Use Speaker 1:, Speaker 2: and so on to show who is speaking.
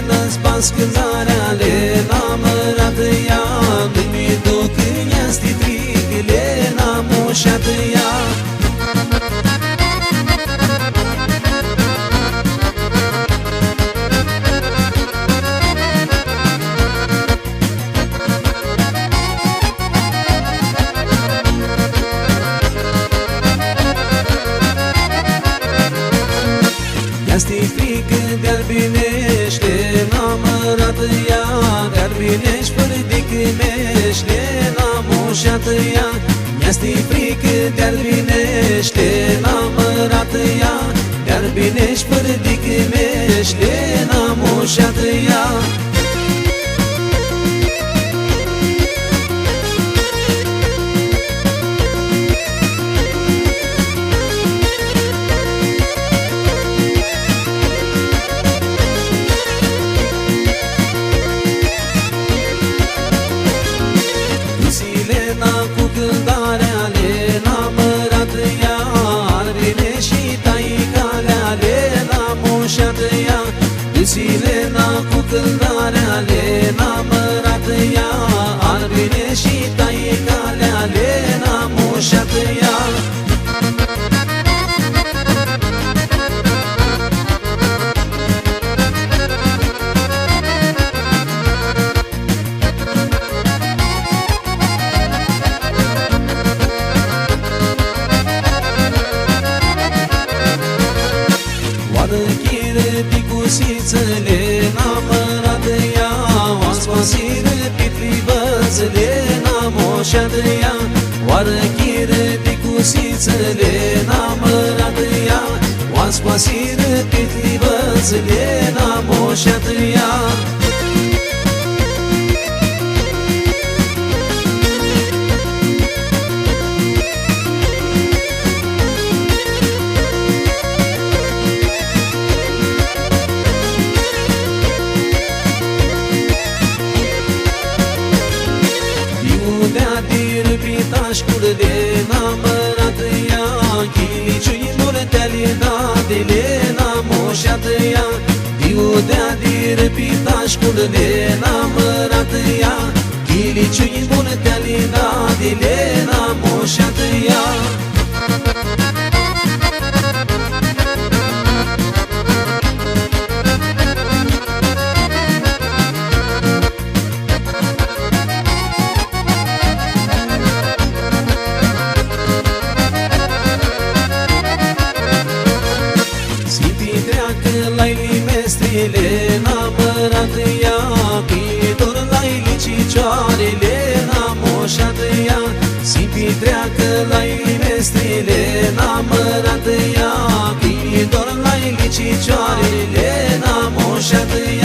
Speaker 1: Lena-ți pascânarea, Lena-mărată ea, nu-mi duc în ea stitric, Lena moșată ea. Ia-sti frică de-ar binește, Lena-mărată ea, de-ar binești fără de câmești, Lena-moșată ea. Ia-sti frică de-ar binește, Lena-mărată ea, de-ar binești fără de câmești, Lena-moșată ea. Lena cu cântarea, Lena-mărată ea, ar vine și taicalea, Lena-moșată ea. Du-ți Lena cu cântarea, Lena-mărată ea, ar vine și taicalea, Lena-moșată ea. Ticusiță, Lena-mărată ea, oaspoasiră pitribăță, Lena-moșată ea. Oară chiră ticusiță, Lena-mărată ea, oaspoasiră pitribăță, Lena-moșată ea. Lena-mărată ea, chiliciui morteali date, Lena-moșată ea. Diudea dirpitașcul, Lena-mărată ea, chiliciui morteali date, Lena-moșată ea. Lena-mărată ea, pitor la-i licicioare, Lena-moșată ea. Simpi treacă la-i mestre, Lena-mărată ea, pitor la-i licicioare, Lena-moșată ea.